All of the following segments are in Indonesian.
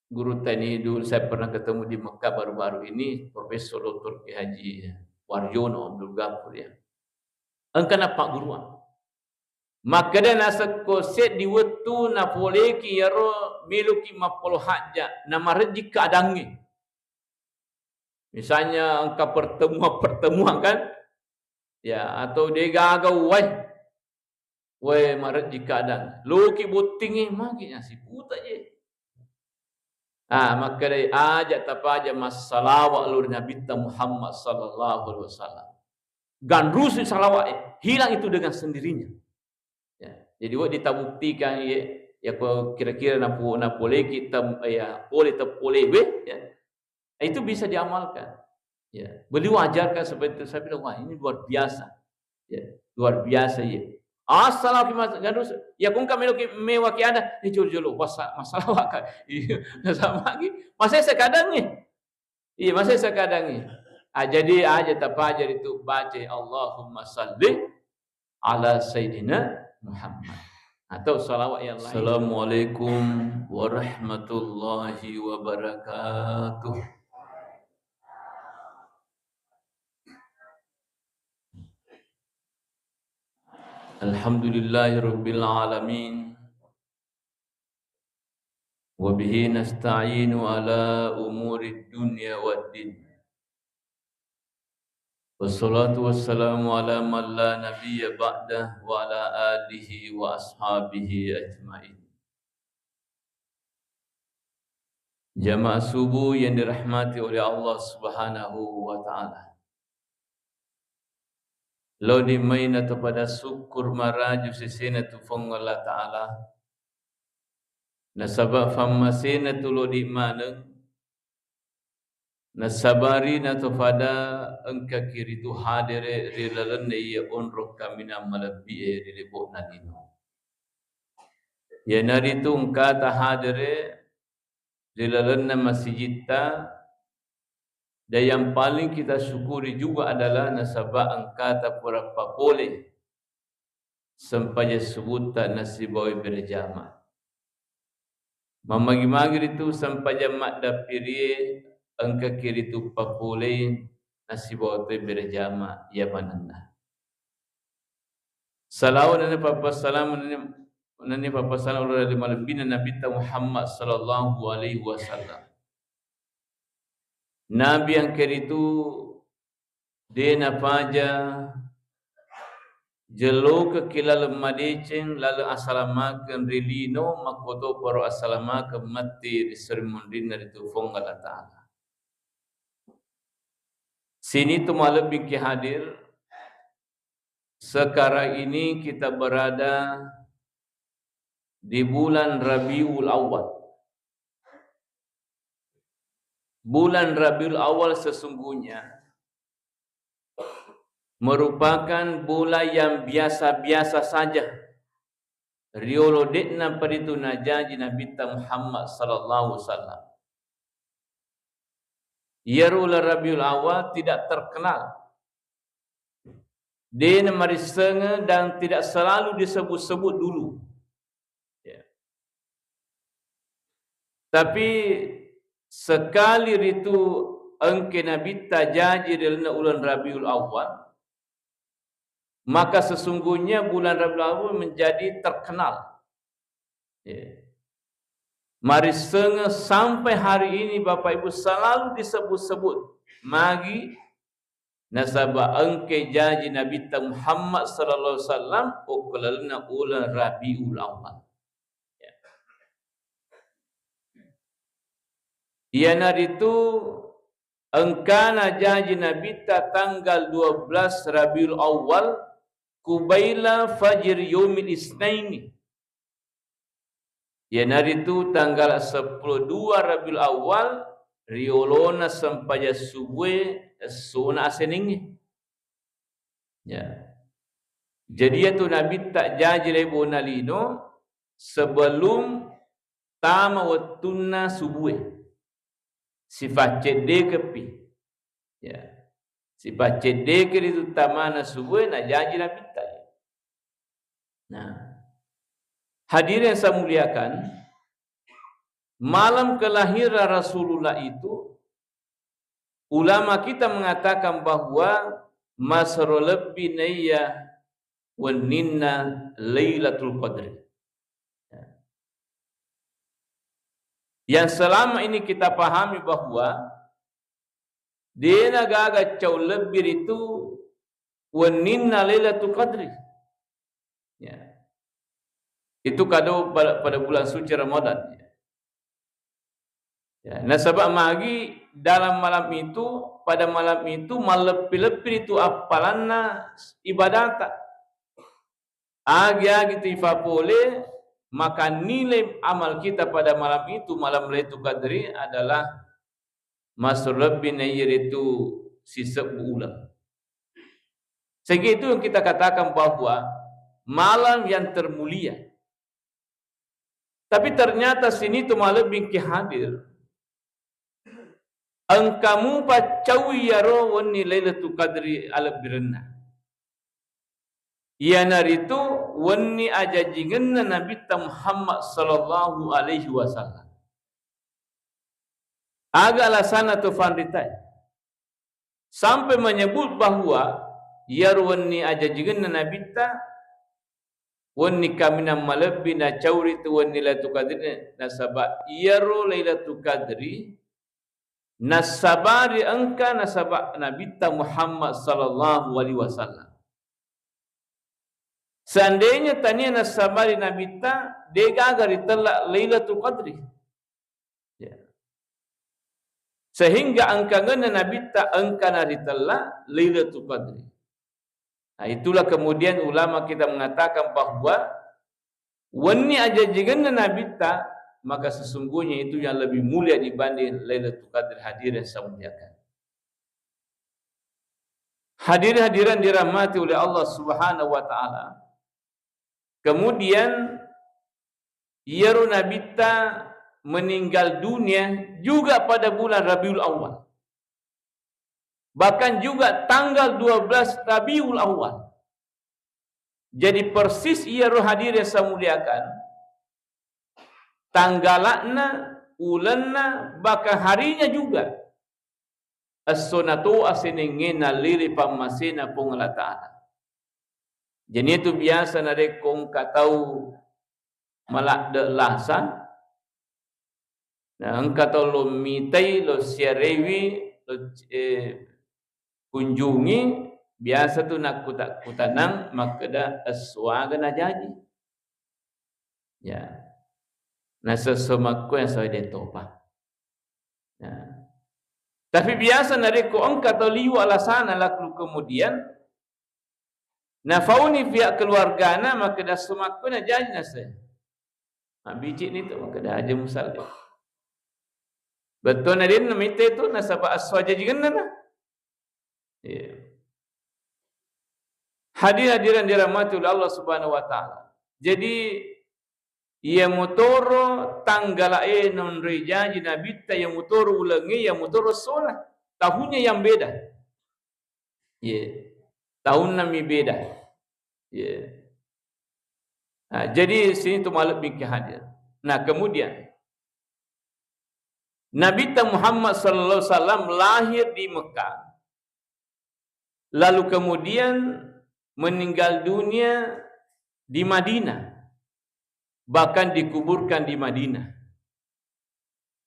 guru teknik dulu saya pernah ketemu di Mekah baru-baru ini, Profesor Dr. Ki Haji Warjono Abdul Ghafur ya. Engkau nampak guruan. Maka dia nasa koset di wetu na boleh ki yaro miluki mapolo haja nama rezeki kadangi. Misalnya engkau pertemuan kan, ya atau dia gagau wai maret jika adang. Luki butingi maginya si puta je. Maka dia ajak tapaja masalawat lur Nabi Muhammad sallallahu alaihi wasallam. Gan rusuh salawat hilang itu dengan sendirinya. Ya. Jadi wak ditabuktikan ya kira-kira na boleh kita ya boleh ya. Itu bisa diamalkan. Ya. Beliau ajarkan seperti itu. Saya bilang wah ini luar biasa. Ya, luar biasa ya. Assalamualaikum gadus. Ya kung kami mewah ki ada jolo masalah wakai. Sama lagi. Masih sekadang ni. Iya, masih sekadang ni. Jadi aja tapajar itu baca Allahumma salli ala sayyidina Muhammad. Atau salawat yang lain. Assalamualaikum warahmatullahi wabarakatuh. Alhamdulillahirabbil alamin. Wa bihi nasta'inu ala umurid dunya waddin. Wassalatu wassalamu ala man la nabiyya ba'dah wa ala alihi wa ashabihi ajma'in. Jamaah subuh yang dirahmati oleh Allah Subhanahu wa taala. Lo di maina kepada syukur maraju sisina tu fong Allah taala. Nasabak famasina tu lo di mana nasabari na tofada engka kiri tu hadire rilalan ya onro kamina malabi rilibok nadino. Ya nari tu engka ta hadire rilalan na masjidta. Dan yang paling kita syukuri juga adalah nasabak engka ta berapa boleh sampai sebut tak nasibawi berjamaah. Mamagi-magi itu sampai jamak dapiri engka kiri tu papoleh nasibawi berjamaah ya manana. Salawat dan papa salam nani papa salam oleh malbina Nabi Muhammad sallallahu alaihi wasallam. Nabi yang keritu dia nafaja jelo ke kilal madicing lalu asalamakan rilino makoto paro asalamakan mati disermundin dari tufong Allah Ta'ala. Sini tu malam bingki hadir. Sekarang ini kita berada di bulan Rabiul Awal. Bulan Rabiul Awal sesungguhnya merupakan bulan yang biasa-biasa saja. Riolo dekna peritu najaji Nabi Muhammad sallallahu alaihi wasallam. Yarul Rabiul Awal tidak terkenal. Dia marisenga dan tidak selalu disebut-sebut dulu. Ya. Tapi sekali itu engke Nabi tajaji dalam bulan Rabiul Awal, maka sesungguhnya bulan Rabiul Awal menjadi terkenal. Ya. Mari senga sampai hari ini Bapak Ibu selalu disebut-sebut magi nasabah engke janji Nabi Muhammad sallallahu alaihi wasallam ukulana bulan Rabiul Awal. Ya. Iana itu engkana janji Nabi tanggal 12 Rabiul Awal kubaila fajr yaumil isnaini. Iana itu tanggal 12 Rabiul Awal riolona sampai subuh suna aseningi. Ya. Jadi itu Nabi tak janji lebo nalino sebelum tama watunna subuh. Sifat cedek kepi. Ya. Sifat cedek itu tamana subuh na janji Nabi tak. Nah. Hadirin yang saya muliakan, malam kelahiran Rasulullah itu, ulama kita mengatakan bahwa masrul binayya wan ninna Lailatul Qadri. Yang selama ini kita pahami bahwa dia nagaga cau lebih itu wan ninna Lailatul Qadri. Ya. Itu kado pada bulan suci Ramadan. Ya, nah sebab magi dalam malam itu, pada malam itu malepi-lepi itu apalanna ibadat. Agi-agi tifa boleh, maka nilai amal kita pada malam itu, malam Lailatul Qadri adalah masuk lebih itu sisa bulan. Sehingga itu yang kita katakan bahwa malam yang termulia. Tapi ternyata sini tu malam bingki hadir. Engkamu pacawi yaro wani Lailatul Qadri ala birna. Ianar itu wani ajajingan Nabi Muhammad sallallahu alaihi wasallam. Agak alasana tu fanditai. Sampai menyebut bahwa yaro wani ajajingan Nabi ta wani kamina malabina cauri tu wani Lailatul Qadri nasaba yaro Lailatul Qadri nasabari engka nasabak Nabi Muhammad sallallahu alaihi wasallam. Seandainya tanya nasabari Nabi dega agari telak Lailatul Qadri. Ya. Sehingga engka ngena Nabi engka nari telak Lailatul Qadri. Nah, itulah kemudian ulama kita mengatakan bahwa wani aja jigan Nabi maka sesungguhnya itu yang lebih mulia dibanding Lailatul Qadri hadirin semuliakan. Hadirin dirahmati oleh Allah Subhanahu wa taala. Kemudian Yaru Nabi meninggal dunia juga pada bulan Rabiul Awal. Bahkan juga tanggal 12 Rabiul Awal. Jadi persis Yaru hadirin semuliakan. Tanggalakna, ulanna, bahkan harinya juga. As-sunatu asiningina liri pamasina pungala ta'ala. Jadi itu biasa nare kong katau malak de lahsa. Nah, engkatau lo mitai, lo siarewi, lo kunjungi, biasa tu nak kutanang makada aswaga na jadi. Ya. Nah sesumakku yang saya detopa. Nah. Tapi biasa nareko engkau atau liu alasana laku kemudian nafauni pihak keluargana maka dah semakku na jadi nase. Biji ni tu maka dah aja musalli. Betul nadin namite tu nasaba aswaja jigan na. Ya. Hadirin dirahmati oleh Allah Subhanahu wa taala. Jadi ia motoro tanggal non rejaji Nabi yang motoro ulangi yang motoro solah tahunnya yang beda. Tahun nami beda. Jadi sini tu malam bingki hadir. Nah kemudian Nabi Muhammad sallallahu alaihi wasallam lahir di Mekah. Lalu kemudian meninggal dunia di Madinah. Bahkan dikuburkan di Madinah.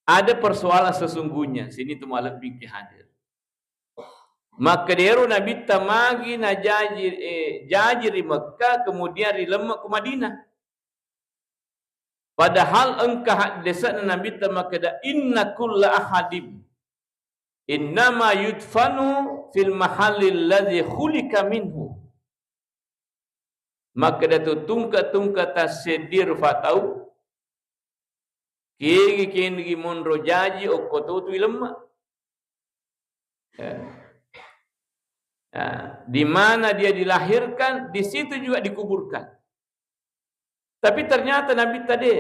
Ada persoalan sesungguhnya. Sini tu malam bingki hadir. Maka deru Nabi tamagi na jajir di Mekah kemudian dilemak ke Madinah. Padahal engkah desa Nabi tamakada inna kulla ahadim innama yudfanu fil mahallil ladzi khulika minhu. Maka datu tungka tasedir fatau kigi monro jaji okoto tu ilmu. Di mana dia dilahirkan, di situ juga dikuburkan. Tapi ternyata Nabi tadi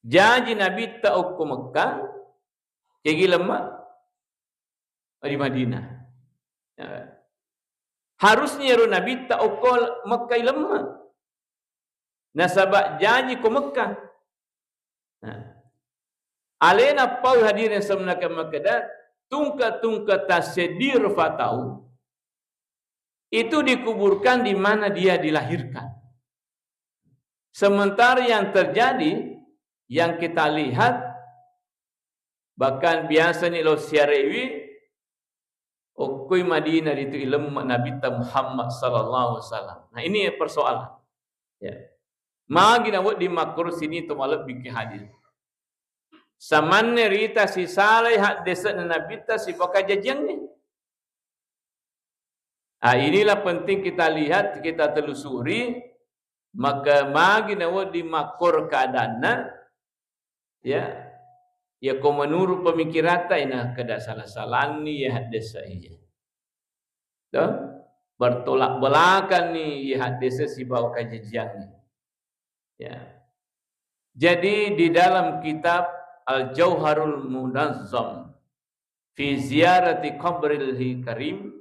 jaji Nabi ta'uk ke Mekah, kigi lemak di Madinah. Harusnya Nabi ta'ukol Mekah lemah. Nasabak janji ko Mekah. Alena pau hadirin sebenarnya Mekah tungka tasedir fatau itu dikuburkan di mana dia dilahirkan. Sementara yang terjadi, yang kita lihat, bahkan biasa ni lo siarewi, okoi Madinah itu ilmu Nabi Muhammad sallallahu alaihi wasallam. Nah ini persoalan. Ya. Magi nawat di makro sini tu malah bikin hadir. Samanne rita si saleh hak desa Nabi ta si pakajajian ni. Inilah penting kita lihat, kita telusuri, maka magi nawa di makor keadaanna, ya ko menurut pemikiran ina kada salah-salah ni ya hadisa iya. Dah bertolak belakang ni ya hadisa si bawa kajian ni. Ya. Jadi di dalam kitab Al-Jauharul Munazzam fi ziarati qabril karim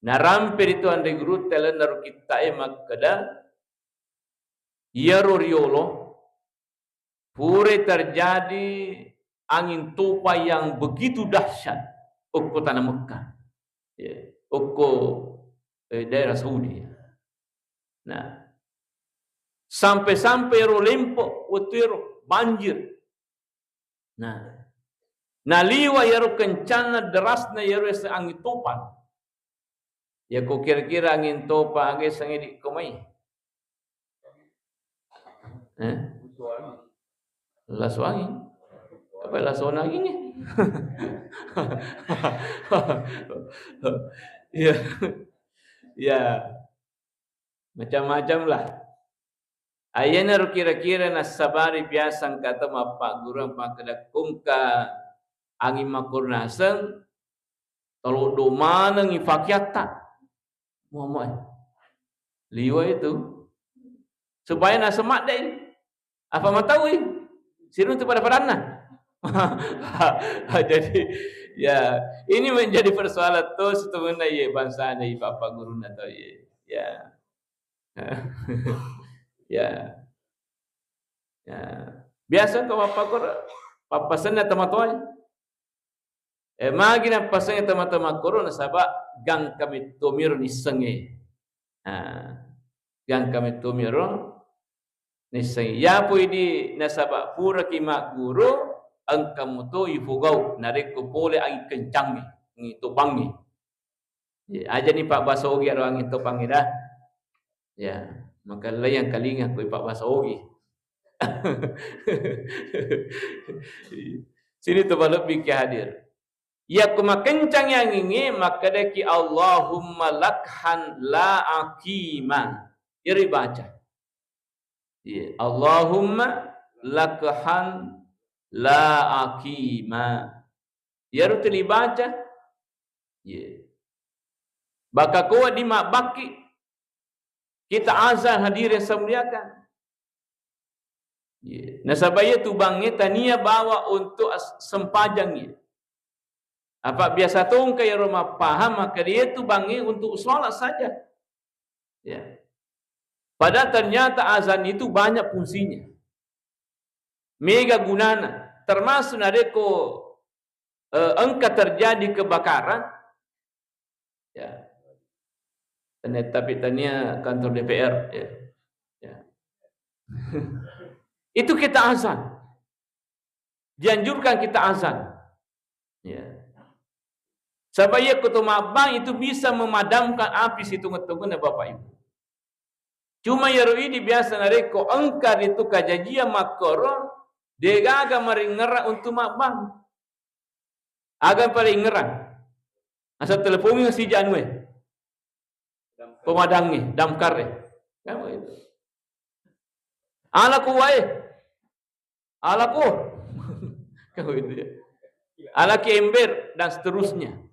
narampir itu ande guru telen naru kita makada yaruriolo pure terjadi angin topa yang begitu dahsyat ukko tanah Mekah, ya, ukko daerah Saudi. Nah, sampai-sampai rolempo utiro banjir. Nah, naliwa yaro kencana derasna yaro angin topan. Ya kok kira-kira angin topa age sangi komai. Laswangi. Apa lasona gini? Ya. Ya. Macam-macam lah. Ayana kira-kira nasabari biasa kata mapak gurang pakada kungka angin makurnaseng tolok domana ngifakiata. Muhammad liwa itu supaya nak semak deh apa matawi sirun tu pada padana. Jadi ya ini menjadi persoalan tu sebenarnya ya bangsa ni bapa guru atau ya ya biasa kau bapa guru papa sana teman-teman magi na pasang teman-teman guru nasabak gang kami tomir ni senge. Gang kami tomir ni senge. Ya pui di nasabak pura kimak guru angkamu to ifugau narik ko pole ang kencang ni topangi. Aja ni Pak Basogi aro angin topangi dah. Ya, maka layang kalinga ko Pak Basogi. Sini tu balap biki hadir. Ya kuma kencang yang ini maka deki Allahumma lakhan la aqima. Iri baca. Ya, Allahumma lakhan la aqima. Ya rutili baca. Ya. Baka kuat di mak baki. Kita azan hadirin semuliakan. Ya. Nasabaya tu bangnya tania bawa untuk sempajangnya. Apa biasa tu kaya rumah paham maka dia tu bangi untuk solat saja. Ya. Padahal ternyata azan itu banyak fungsinya. Mega gunana. Termasuk nareko engkau terjadi kebakaran. Ya. Tapi tanya kantor DPR. Ya. Ya. Itu kita azan. Dianjurkan kita azan. Ya. Supaya ketemu bang itu bisa memadamkan api situ ngetunggu Bapak Ibu. Cuma yarui biasa nareko engkar itu kajajia makoro degaga maringera untuk mabang. Agak paling ngerang. Asal teleponnya si janwe. Pemadangnya, damkarnya. Kamu itu. Alaku wae. Alaku. Kamu itu ya. Alaki ember dan seterusnya.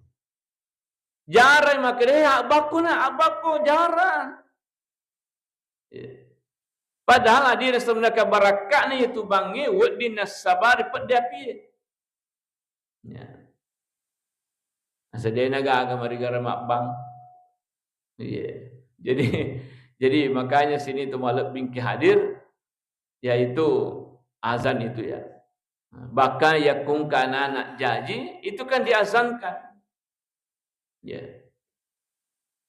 Jarang makanya abako jarang. Padahal hadir sebenarnya barakah ni itu bangi wadin sabar pedapi. Ya. Asa dia naga agama rigara mak bang. Iya. Jadi makanya sini tu malak bingki hadir, yaitu azan itu ya. Bahkan yakung kana anak jaji itu kan diazankan. Ya.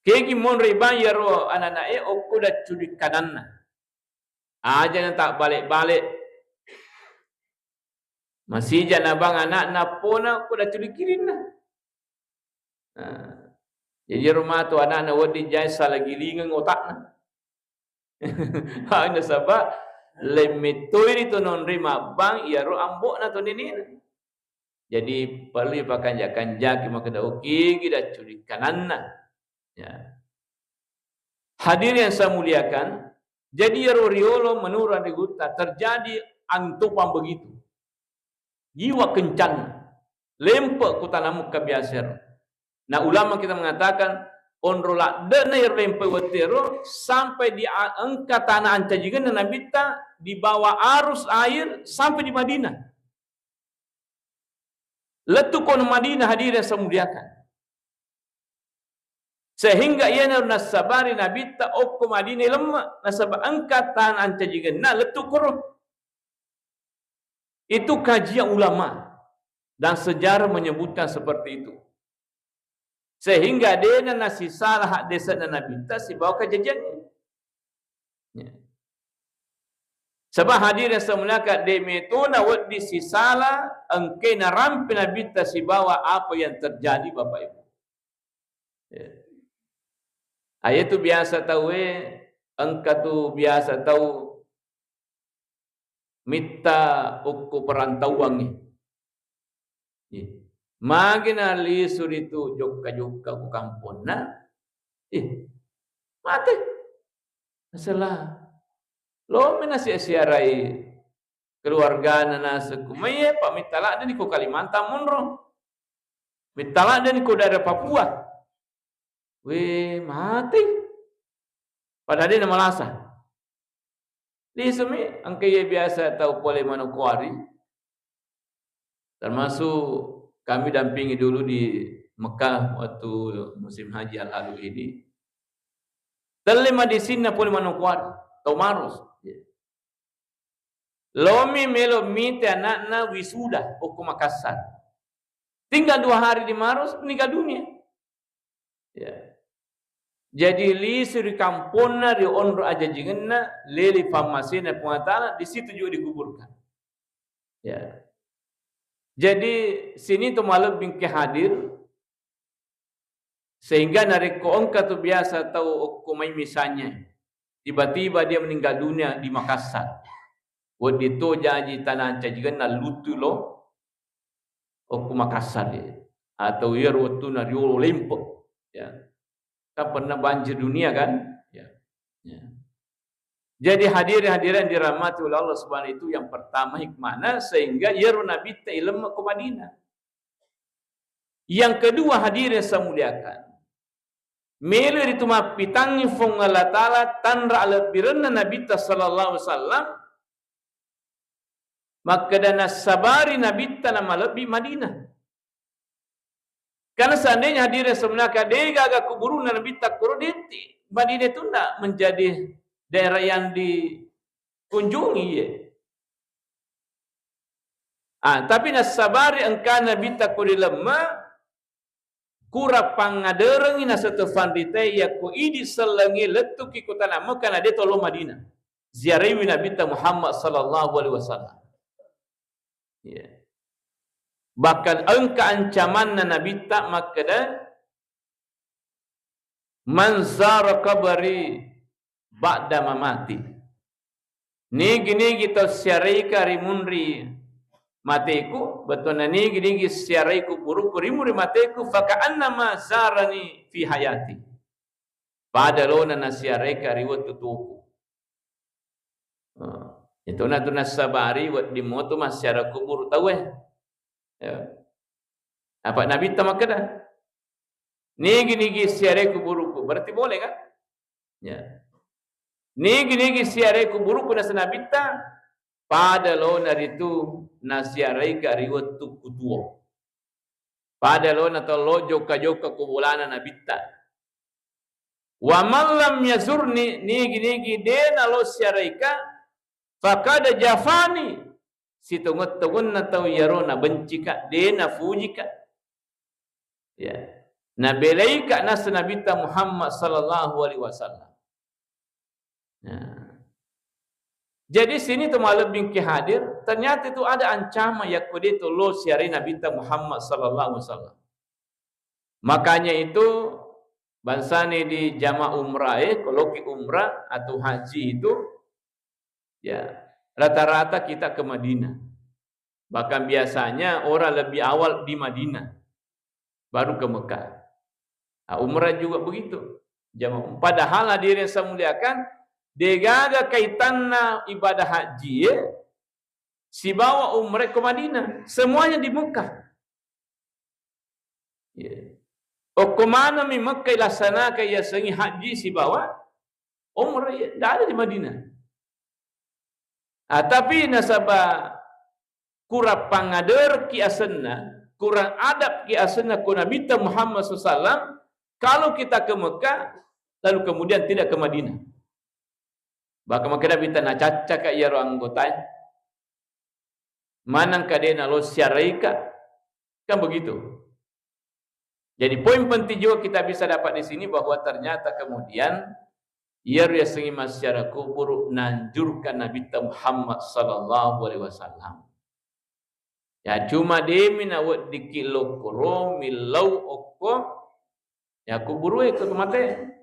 Kegi mon riban yaro anak-anak okko dah curi kananna. Aja tak balik-balik. Masih jana bang anak napona okko dah curi kirinna. Jadi rumah tu anak-anak wadi jasa lagi lingang otakna. Hanya sebab lemetoi itu non rima bang yaro ambok na tu nini. Jadi perlu pakai jakan jaki maka dah okey kita curi kananna. Ya. Hadir yang saya muliakan, jadi riolo menurut Riguta terjadi antupan begitu. Jiwa kencan, lempak ku tanamu kebiasaan. Nah ulama kita mengatakan onrolak dana yang lempak watero sampai di angkat tanah ancajigan dan nabita di bawah arus air sampai di Madinah. Letu kono Madinah hadir yang saya muliakan. Sehingga ia nasabari Nabi ta okko Madinah lemah nasabah angkatan ancajigan na letu kurung. Itu kajian ulama dan sejarah menyebutkan seperti itu. Sehingga dia nasi salah hak desa dan Nabi ta si bawa kejadiannya. Ya. Sebab hadir yang semulakan demetona wad di sisala engke narampi Nabi ta si bawa apa yang terjadi Bapak Ibu. Ya. Ayat tu biasa tahu engkau tu biasa tahu minta ukku perantauan ni. Magina li suritu jokka-jokka ku kampung na. Mati. Masalah. Lo menasi siarai keluarga nana sekumai pak mitala dan ku Kalimantan munro. Mitala dan ku dari Papua. Weh mati. Pada dia nama lasa. Di sini angkaya biasa tahu boleh manokwari. Termasuk kami dampingi dulu di Mekah waktu musim haji al-lalu ini. Terlema di sini boleh manokwari. Tahu marus. Lomi melo mite anak-anak wisuda hukum Makassar. Tinggal 2 hari di Maros meninggal dunia. Ya. Jadi li suri kampona di onro aja jingenna leli pamasina pengatana di situ juga dikuburkan. Ya. Jadi sini tu malam bingke hadir sehingga nariko ongka tu biasa tahu okumai misalnya tiba-tiba dia meninggal dunia di Makassar. Wadi tu janji tanah jingenna lutu lo okum Makassar dia atau ia waktu nariolo lempo. Ya. Kan pernah banjir dunia kan? Ya. Ya. Jadi hadirin dirahmati oleh Allah Subhanahu itu yang pertama hikmahnya sehingga yeru Nabi ta ilmu ke Madinah. Yang kedua hadirin saya muliakan. Melu itu mapitangi fong Allah Taala tanra ala birna Nabi ta sallallahu alaihi wasallam maka dana sabari Nabi ta nama lebih Madinah. Karena seandainya hadirin sebenarnya kadega agak kuburu Nabi takuru diti Madinah itu tidak menjadi daerah yang dikunjungi ya. Tapi nasabari engkau Nabi takuri lemah kura pangaderengi nasatufan dite ya ku idi selengi letuk ikutan nama karena dia tolong Madinah ziarahi Nabi Muhammad sallallahu alaihi wasallam. Ya. Bahkan engkau ancaman Nabi tak makada manzar kabari ba'da mamati. Ni gini kita siarai karimunri mateku betul ni gini siarai ku buruk rimuri mateku faka'anna ma zarani fi hayati. Pada lona nasiarai kariwat tutuku. Itu na tu nasabari wat di moto masyarakat kubur tahu Ya. Apa Nabi tamak dah. Nigi siare kuburuku. Berarti boleh kan? Ya. Nigi siare kuburuku nasa Nabi ta pada lo naritu nasiare ka riwat tu kutuo. Pada lo nato lo joka kubulana Nabi ta. Wa man lam yazurni nigi dena lo syaraika faqad jafani situngut-tungun na tau yarona benci ka dena fuji ka. Ya. Na belai ka nas Nabi Muhammad sallallahu alaihi wasallam. Nah. Jadi sini tu malam bingki hadir, ternyata itu ada ancaman yang kode itu lo syari Nabi Muhammad sallallahu alaihi wasallam. Makanya itu bangsa ni di jamaah umrah kalau ke umrah atau haji itu ya rata-rata kita ke Madinah. Bahkan biasanya orang lebih awal di Madinah baru ke Mekah. Umrah juga begitu. Jamaah. Padahal hadirin saya muliakan, degaga kaitanna ibadah haji si bawa umrah ke Madinah, semuanya di Mekah. Ya. O kemana mi Mekah laksanakan ya sengi haji si bawa umrah ya, tidak ada di Madinah. Tapi nasabah kurang pangader ki asenna, kurang adab ki asenna ku Nabi Muhammad SAW. Kalau kita ke Mekah, lalu kemudian tidak ke Madinah. Bahkan makanya kita nak caca ka iya ro anggota. Manang kadena lo syaraika. Kan begitu. Jadi poin penting juga kita bisa dapat di sini bahwa ternyata kemudian ia ria sengi masyarakat kubur nanjurkan Nabi Muhammad sallallahu alaihi wasallam. Ya cuma demin awak dikilo kuro milau okko ya kubur ke kematian.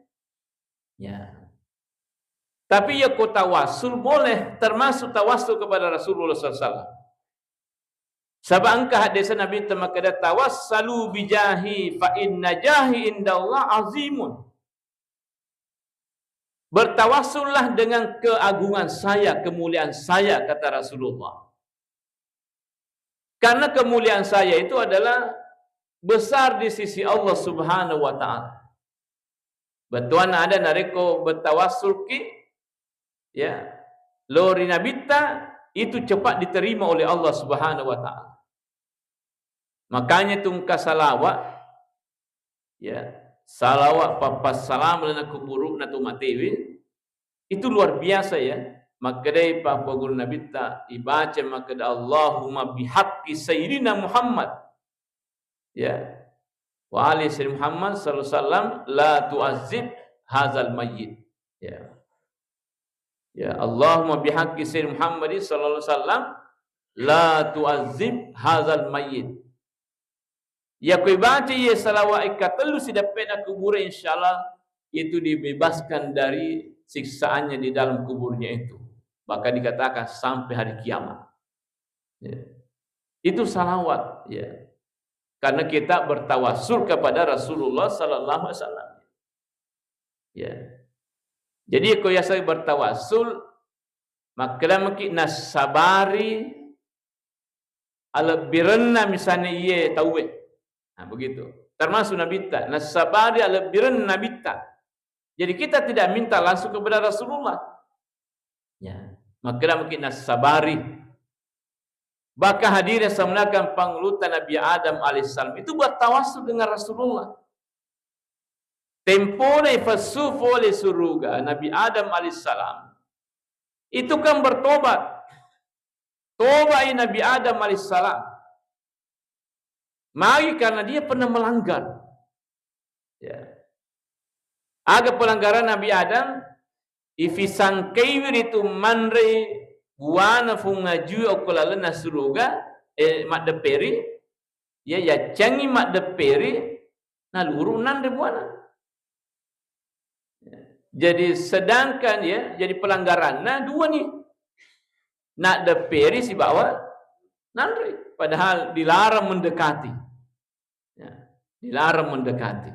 Ya. Tapi ya ko tawasul boleh, termasuk tawasul kepada Rasulullah sallallahu. Sebab angka hadis Nabi temakada tawassalu bijahi fa inna jahi indallah azimun. Bertawassullah dengan keagungan saya, kemuliaan saya, kata Rasulullah. Karena kemuliaan saya itu adalah besar di sisi Allah Subhanahu wa taala. Betuan ada nareko bertawassul ki ya lori nabita itu cepat diterima oleh Allah Subhanahu wa taala. Makanya tungka salawat ya, salawat papas salam lana kuburu na tumatewi itu luar biasa ya. Maka dari papa guru Nabi ta ibaca maka Allahumma bihaqqi sayyidina Muhammad ya wa ali sayyidina Muhammad sallallahu alaihi wasallam la tu'azzib hadzal mayyit ya. Ya Allahumma bihaqqi sayyidina Muhammad sallallahu alaihi wasallam la tu'azzib hadzal mayyit. Ya kau baca ya salawat ikat telu si dapat nak kubur insyaallah itu dibebaskan dari siksaannya di dalam kuburnya itu. Bahkan dikatakan sampai hari kiamat. Ya. Itu salawat ya. Karena kita bertawassul kepada Rasulullah sallallahu alaihi wasallam. Ya. Jadi kau ya saya bertawassul maka mungkin nasabari ala birna misalnya ye tahu. Nah, begitu. Termasuk nabita. Nasabari ala biran nabita. Jadi kita tidak minta langsung kepada Rasulullah. Ya. Maka mungkin nasabari. Bahkan hadirnya sebenarnya panglutan Nabi Adam alaihissalam itu buat tawassul dengan Rasulullah. Tempore fasufu li suruga Nabi Adam alaihissalam itu kan bertobat. Tobat Nabi Adam alaihissalam. Mari karena dia pernah melanggar. Ya. Aga pelanggaran Nabi Adam ifisang kaywir itu manre buana fungaju okulala nasuruga mak deperi ya ya cangi mak deperi na lurunan de buana. Ya. Jadi sedangkan ya jadi pelanggaran nah dua nih. Nak deperi si bawa nanre. Padahal dilarang mendekati. Ya, dilarang mendekati.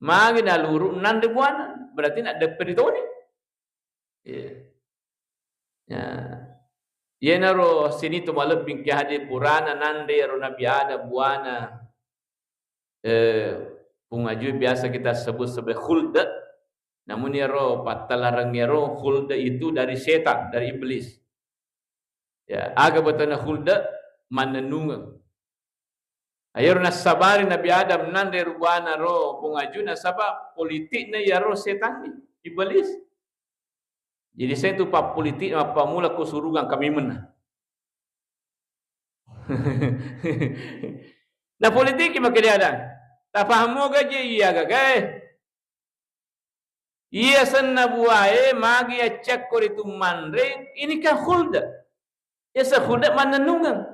Magi naluru nande buana, berarti nak deperi toni. Ya. Ya. Ye naro sini tu malap bingki hadir purana nande ro Nabi Adam buana. Pungaju biasa kita sebut sebagai khulda. Namun ya ro patalarang ya ro khulda itu dari setan, dari iblis. Ya, aga betana khulda manenung Ayurna sabari Nabi Adam nande rubana ro pungajuna sabab politik na ya ro setan ni iblis. Jadi saya tu pak politik apa mula kusurugan kami menang. Nah politik makin dia ada. Tak faham mo gaje iya gagay. Iya sanna buaye magi ya cek kor itu manre ini kan khulda. Ya sa khulda mananungan.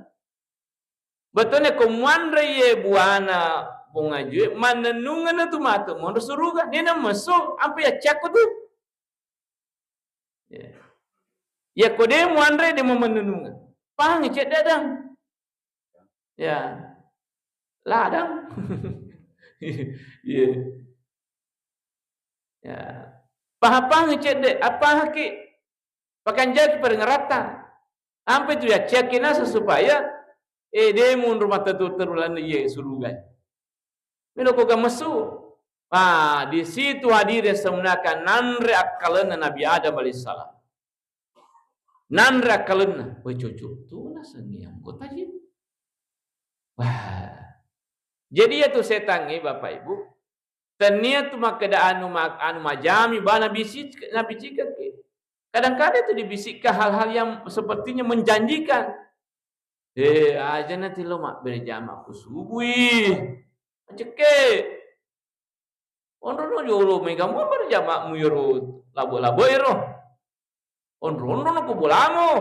Betulnya kumanre ye buana pungaju mananungan na tumato mo suruga dia na masuk ampe ya cek tu. Ya kode muanre dia mananungan. Pang cek dadang. Ya. Ladang. Ya. Ya. Pahapang cek de apa haki pakan jadi perengerata. Ampe tu ya cekin asa supaya demun rumah terulan ye surugan. Mino ko gamesu. Di situ hadir semenakan nanre akalana Nabi Adam alaihissalam. Nanre akalana, we cucu tu na sangiang ko tadi. Wah. Jadi ya tu setan ni Bapak Ibu. Tania tu makada anu majami bana bisik nabi cikat ke. Kadang-kadang itu dibisikkan hal-hal yang sepertinya menjanjikan. Aja nanti lo mak berjamaah ku subuhi. Ceke. Onrono jolo mega mo berjamaah mu yoro labo-labo ero. Onrono ko bolamo.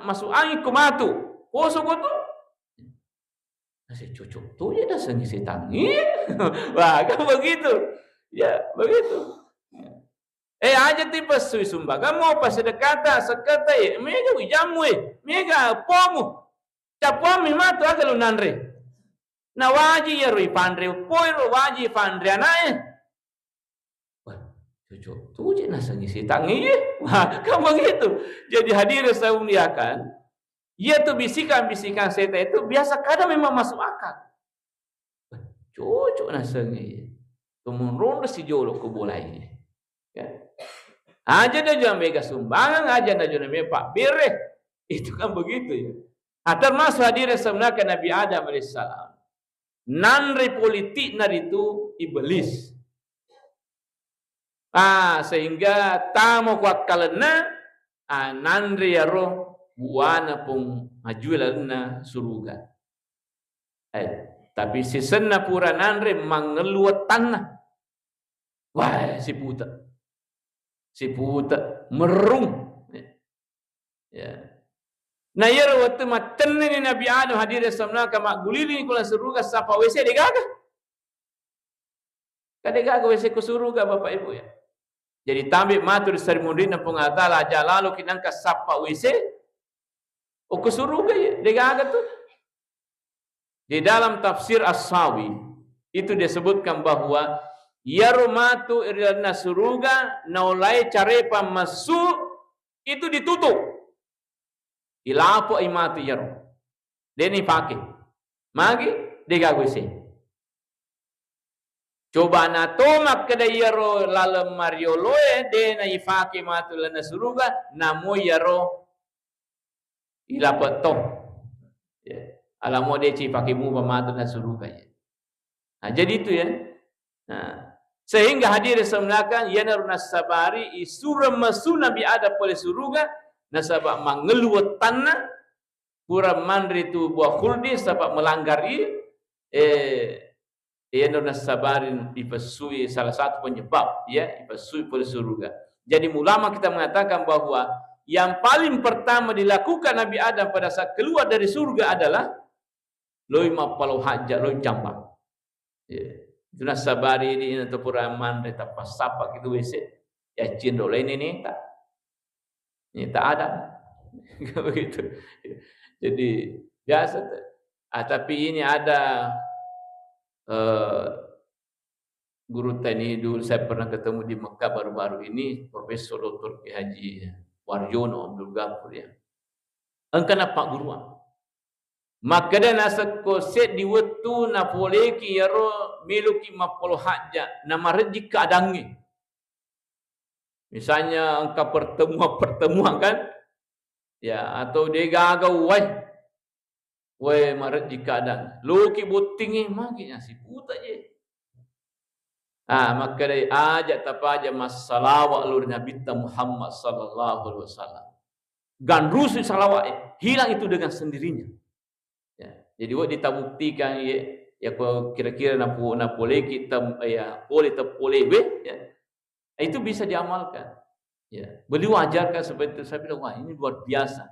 Masuk angin ku matu. Poso ko tu. Nasi cucuk tu ya dah sengi setan. Wah, kan begitu. Ya, begitu. Aja tipe sui sumba. Kamu pas sedekata sekata mega wijamu mega pomu. Capomi matu aga lu nanre. Na waji ya rui pandre poiro waji pandre anae. Wah, cucuk tu je na sengi setan Wah, kan begitu. Jadi hadir saya muliakan. Ya tu bisikan-bisikan setan itu biasa kadang memang masuk akal. Cucuk na sengi. Tumun si jolo ku bolai. Ya. Aja dah jual mega sumbangan, aja dah jual mega pak bireh. Itu kan begitu ya. Termasuk hadir sebenarnya Nabi Adam alaihissalam. Nanre politik itu iblis. Sehingga tamu kuat kalena nanre ya roh buana pun majulalna suruga. Tapi sisena pura nanre mengeluat tanah. Wah, si puta merung. Ya. Nah, ya waktu matan ni Nabi Adam hadir samna kama gulili kula suruga sapa WC degaga. Kadegaga WC ku suruga Bapak Ibu ya. Jadi tambik matur seremoni pengatala aja lalu kinangka sapa WC. O ku suruga ya degaga tu. Di dalam tafsir As-Sawi itu disebutkan bahwa yarumatu irna suruga naulai carepa masuk itu ditutup. Ilapo imatu yaru. Deni pakai. Magi degagwese. Coba na tomak kada yaro lalam marioloe dena ifake matu lana suruga namo yaro ilapo to. Alamo de ci pakai mu pamatu na suruga ya. Nah, jadi itu ya. Nah, sehingga hadir semenakan yanaruna sabari isura masu Nabi Adam oleh suruga nasabak mengeluat tanah pura mandri tu buah khuldi sabak melanggari yanaruna sabarin dipesui salah satu penyebab ya dipesui oleh suruga. Jadi ulama kita mengatakan bahwa yang paling pertama dilakukan Nabi Adam pada saat keluar dari surga adalah loi mapalau hajat loi jambang. Itu nasabari ini atau pura mandri tapas sapa gitu wese ya cindo lain ini tak. Ini tak ada. Begitu. Jadi biasa. Tapi ini ada guru teknik dulu saya pernah ketemu di Mekah baru-baru ini Profesor Dr. Ki Haji Waryono Abdul Ghafur ya. Engkana Pak Guru. Maka dan asa koset di wetu na poleki yaro miluki mapolo haja nama rezeki kadangi. Misalnya engkau pertemuan kan, ya atau dia gagal, Weh maret jika dan loki butingi maginya si puta je. Maka dari ajak tapaja masalawat lur Nabi Muhammad sallallahu alaihi wasallam. Gan rusuh salawat hilang itu dengan sendirinya. Ya. Jadi wah ditabuktikan ya kira-kira na boleh kita ya boleh ya. Itu bisa diamalkan. Ya. Beliau ajarkan seperti itu. Saya bilang wah ini luar biasa.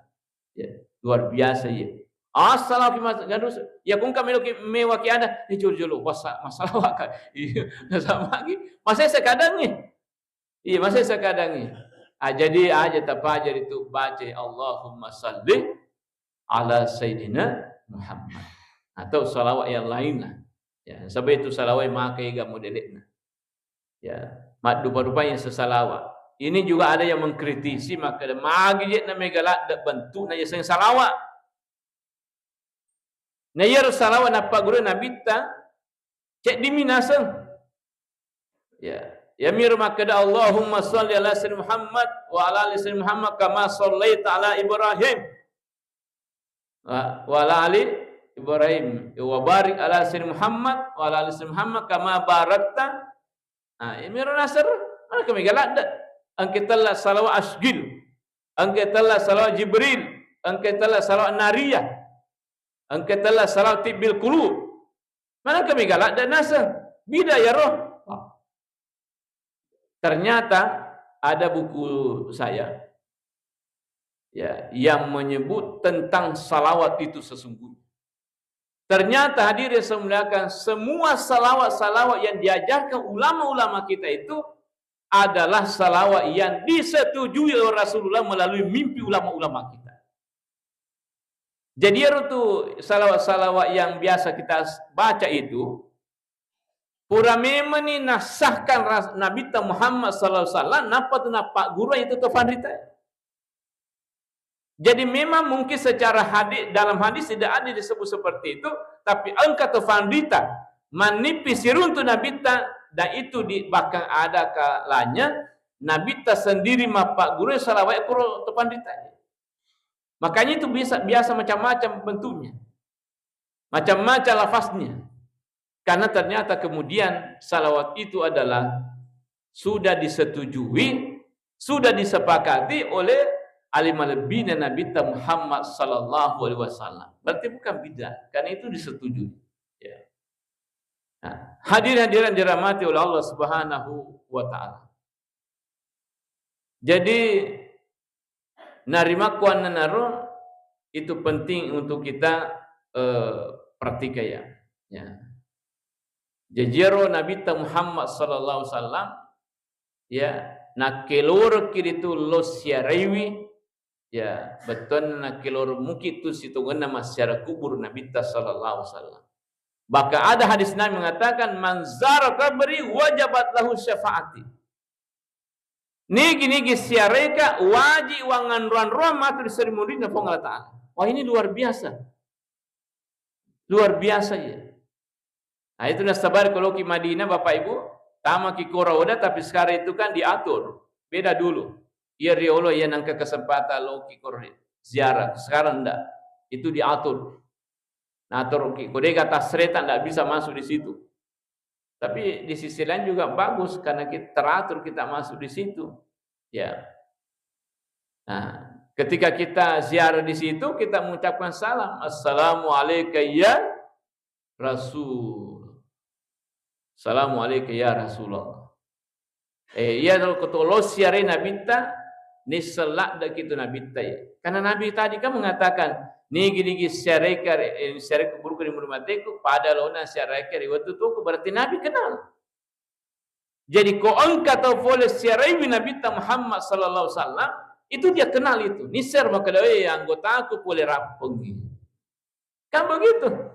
Ya, luar biasa ya. Assalamualaikum gadus. Ya kung kami loki mewah ki ada jolo masalah wakan. Iya, sama lagi. Masih sekadang nih. Iya, masih sekadang nih. Jadi aja tapajar itu baca Allahumma salli ala Sayyidina Muhammad atau salawat yang lain lah. Ya, sebab itu salawat makai ga modelnya. Ya, mak rupa-rupanya sesalawat. Ini juga ada yang mengkritisi maka magi na megalat da bentuk na yang salawat. Na yar salawat na paguru nabita cek diminasang. Ya, ya mir maka Allahumma shalli ala sayyidina Muhammad wa ala ali sayyidina Muhammad kama shallaita ala Ibrahim wa ala ali Ibrahim wa barik ala sayyidina Muhammad wa ala ali sayyidina Muhammad kama barakta. Ya mir nasr mana kami galak dak. Angkatlah salawat asgil, angkatlah salawat Jibril, angkatlah salawat nariyah, angkatlah salawat tibil qulub. Mana kami galak dan nasa bida ya roh. Ternyata ada buku saya ya yang menyebut tentang salawat itu sesungguhnya. Ternyata hadirin semuliakan semua salawat-salawat yang diajarkan ulama-ulama kita itu adalah salawat yang disetujui oleh Rasulullah melalui mimpi ulama-ulama kita. Jadi itu salawat-salawat yang biasa kita baca itu pura memang ni nasahkan Nabi Muhammad sallallahu alaihi wasallam napa tu napa guru itu tafandita. Jadi memang mungkin secara hadis dalam hadis tidak ada disebut seperti itu, tapi angka tafandita manipis siruntu Nabi dan itu di bahkan ada kalanya Nabi sendiri mapak guru salawat pro tafandita. Makanya itu biasa macam-macam bentuknya. Macam-macam lafaznya. Karena ternyata kemudian salawat itu adalah sudah disetujui, sudah disepakati oleh alim al-bina Nabi Muhammad sallallahu alaihi wasallam. Berarti bukan bidah, karena itu disetujui. Ya. Nah, hadirin dirahmati oleh Allah Subhanahu wa taala. Jadi narimakuan naro itu penting untuk kita perhatikan ya. Ya. Jajero Nabi Muhammad sallallahu alaihi wasallam ya nak kelor kiritu los siarewi ya betul nak kelor mungkin tu situngan nama secara kubur Nabi sallallahu alaihi wasallam. Bahkan ada hadis Nabi mengatakan man zara qabri wajabat lahu syafaati. Nigi siareka wajib wangan ruan matur seremoni na Allah Ta'ala. Wah ini luar biasa. Luar biasa ya. Nah itu nasabar kalau ke Madinah Bapak Ibu, tama ki Korawada tapi sekarang itu kan diatur. Beda dulu. Ia riolo ya nangka kesempatan lo ki ziarah. Sekarang enggak. Itu diatur. Nah atur ki kodega tasreta enggak bisa masuk di situ. Tapi di sisi lain juga bagus karena kita teratur kita masuk di situ. Ya. Nah, ketika kita ziarah di situ kita mengucapkan salam. Assalamualaikum ya Rasul. Assalamualaikum ya Rasulullah. Ya kalau ketolo siare Nabi ta ni selak dak kitu Nabi ta ya. Karena Nabi tadi kan mengatakan ni gini siare kubur di rumahku pada lona siare waktu itu berarti Nabi kenal. Jadi ko angka atau boleh siare Nabi Muhammad sallallahu alaihi wasallam itu dia kenal itu. Ni ser maka anggota aku boleh rapeng. Kan begitu.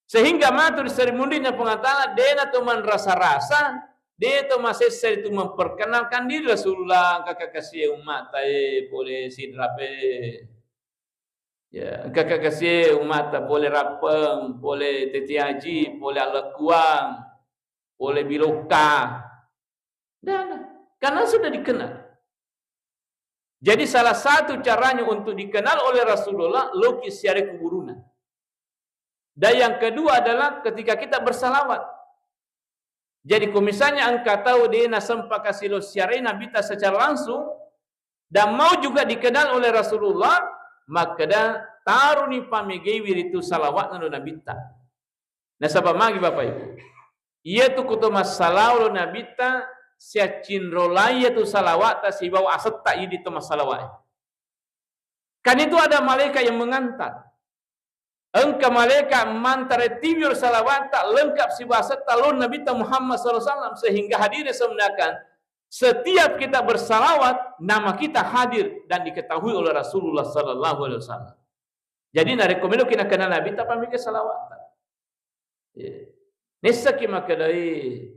Sehingga matur seremoninya pengatalan dena teman rasa-rasa, dia tu masih itu memperkenalkan diri Rasulullah kakak kasih umat boleh sidrape. Ya, kakak kasih umat boleh rapeng, boleh teti haji, boleh alakuang, boleh biloka. Dan karena sudah dikenal. Jadi salah satu caranya untuk dikenal oleh Rasulullah loki siare kuburunan. Dan yang kedua adalah ketika kita bersalawat. Jadi kalau misalnya engkau tahu dia nasampa kasih syar'i Nabi ta secara langsung dan mau juga dikenal oleh Rasulullah, maka dah taruh ni pamegei wiritu salawat nanu Nabi ta. Nah sabab magi Bapak Ibu. Ia tu kutu masalah lo Nabi ta sia cinrolaya tu salawat ta si bawa aset tak idi tu masalawat. Kan itu ada malaikat yang mengantar. Engkau malaikat mantare tibur salawat tak lengkap si bahasa talun Nabi Muhammad SAW sehingga hadir sebenarnya setiap kita bersalawat nama kita hadir dan diketahui oleh Rasulullah SAW. Jadi nari komendo kena kenal Nabi tak pamike salawat. Nisa kima kedai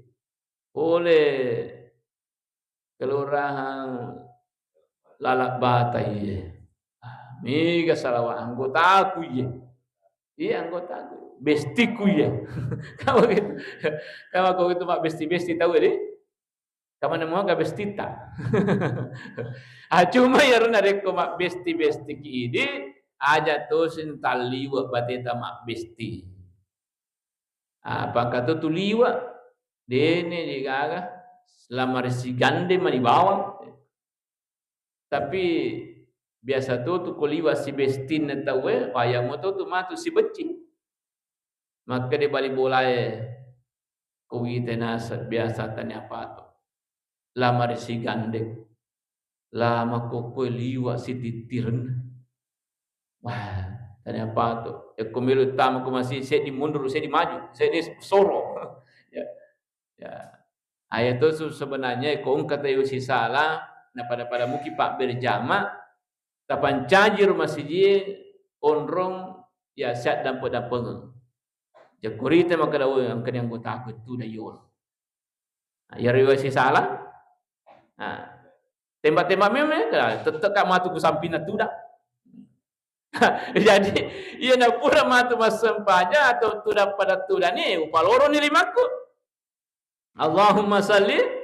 oleh kelurahan Lalak Batai. Mega salawat anggota aku ye. Iya anggota aku, bestiku ya. Kamu gitu, kamu gitu mak besti tahu deh. Kamu nemu gak bestita. Cuma ya runa reko mak besti ini aja tuh sintali buat bateta mak besti. Apa kata tu liwa? Dene digaga selama resi gande mah dibawa. Tapi biasa tu kuliwa si bestin na tawe paya mo tu matu si beci maka di bali bolai kuwi tenasat biasa tanya apa tu lama si gandeng lama ko liwa si titiren wah tanya apa tu aku milu tam aku masih saya di mundur saya di maju saya di soro ya ayat tu sebenarnya ko kata si salah na pada muki pak berjama tapan cajir masjid onrong ya syat dan pedapeng. Jakuri te maka dawe angkan yang go takut tu dayol. Ya riwayat si salah. Tembak-tembak memang tetap kat matu ku sampina tu dah. Jadi ia nak pura matu masempaja atau tu dah pada tu dah ni upaloro ni limaku. Allahumma salli.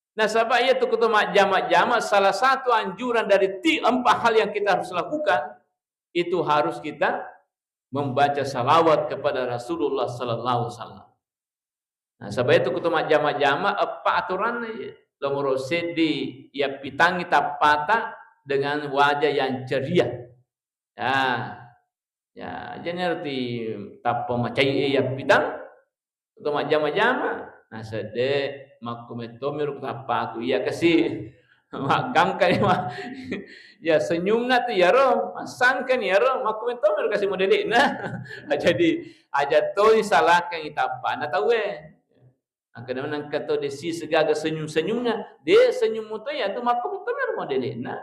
Nah sebab ia tu kutumak jamak-jamak salah satu anjuran dari 4 hal yang kita harus lakukan itu harus kita membaca salawat kepada Rasulullah sallallahu alaihi wasallam. Nah sebab itu kutumak jamak-jamak apa aturan nomor sedi ia pitangi tapata dengan wajah yang ceria. Ya jadi tapa macai ia pitang kutumak jamak-jamak. Nah sede makumetomir apa aku ya kasih magam kan ya senyum na tu ya ro masangkan ya ro makumetomir kasih model nah jadi aja tu salah kan itapa na tahu kadang-kadang kata desi segaga senyum-senyumnya dia senyum tu ya tu makumetomir model nah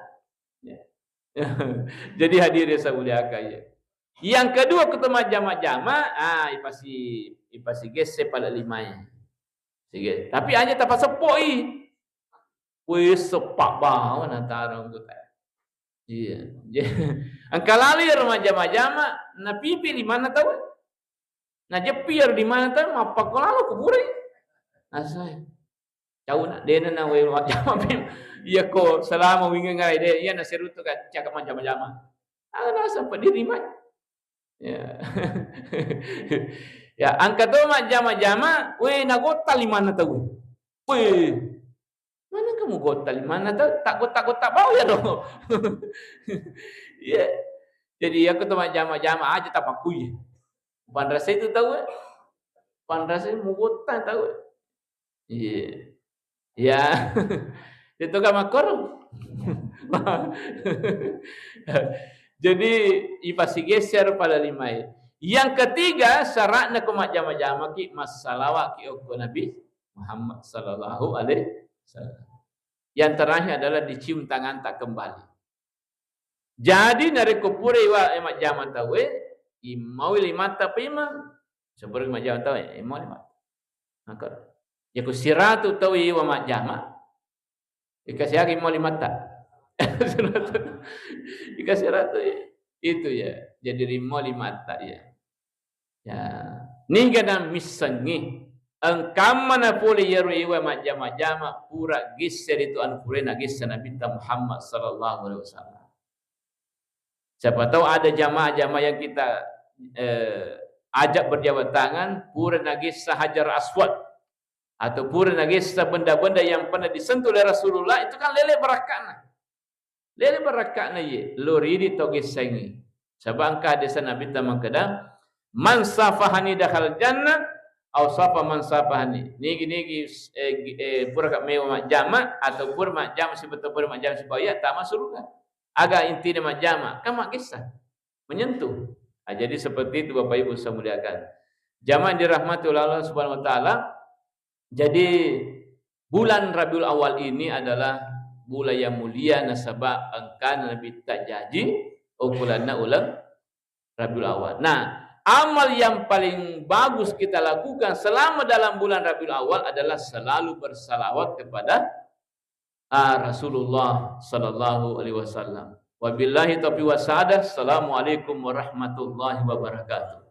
jadi hadir ya sabuliaka ya yang kedua ketemu jama-jama ipasi gese pada limanya. Sige. Tapi hanya tak sepoi. Wis sepak bawa antara anggota. Iya. Angkalali remaja-majama na pipi di mana tahu? Na jepir di mana tahu? Apa kalau kuburi? Asai. Jauh nak dena na we majama pim. Iya ko selama wingi ngai de iya na serutu ka cakap majama-jama. Ana sampai diri mah. Ya. Ya, angkat tu jama-jama, weh nak gotal di mana tahu? Weh, mana kamu gotal di mana tahu? Tak bau ya dong. Ya, jadi aku tu jama-jama aja tak pakui. Pandrasa itu tahu? Pandrasa mau gotal tahu? Iya, ya, itu kan makor. Jadi ipasi geser pada limai. Yang ketiga syaratnya kumat jama-jama ki masalawat ki okko Nabi Muhammad sallallahu alaihi wasallam. Yang terakhir adalah dicium tangan tak kembali. Jadi dari kupure wa emak jama tawe imau limata pima seperti emak jama tawe imau limata. Maka ya ku siratu tawe wa mak jama dikasih lagi imau limata. Dikasih ratu itu ya jadi imau limata ya. Ya, ni kadang misangi angkam mana pula yarui wa majama-jama pura gisser itu an pura gisser Nabi Muhammad sallallahu alaihi wasallam. Siapa tahu ada jamaah-jamaah yang kita ajak berjabat tangan, pura nagis Hajar Aswad atau pura nagis benda-benda yang pernah disentuh oleh Rasulullah, itu kan lele barakana. Lele barakana ye, lori di togis sengi. Sabangka desa Nabi tamang kedang, man safahani dakhal jannah, au safa man safahani. Nigi pura kat mewa mak jama atau pura mak jama sebetul pura mak jama supaya tak masuk surga. Agak inti mak jama, kan mak kisah menyentuh. Jadi seperti itu Bapak Ibu saya muliakan. Jamaah dirahmati oleh Allah Subhanahu wa taala. Jadi bulan Rabiul Awal ini adalah bulan yang mulia, nasabah angka Nabi tak janji ukulanna ulang Rabiul Awal. Nah, amal yang paling bagus kita lakukan selama dalam bulan Rabiul Awal adalah selalu bersalawat kepada Rasulullah sallallahu alaihi wasallam. Wabillahi taufiq wasadah. Assalamualaikum warahmatullahi wabarakatuh.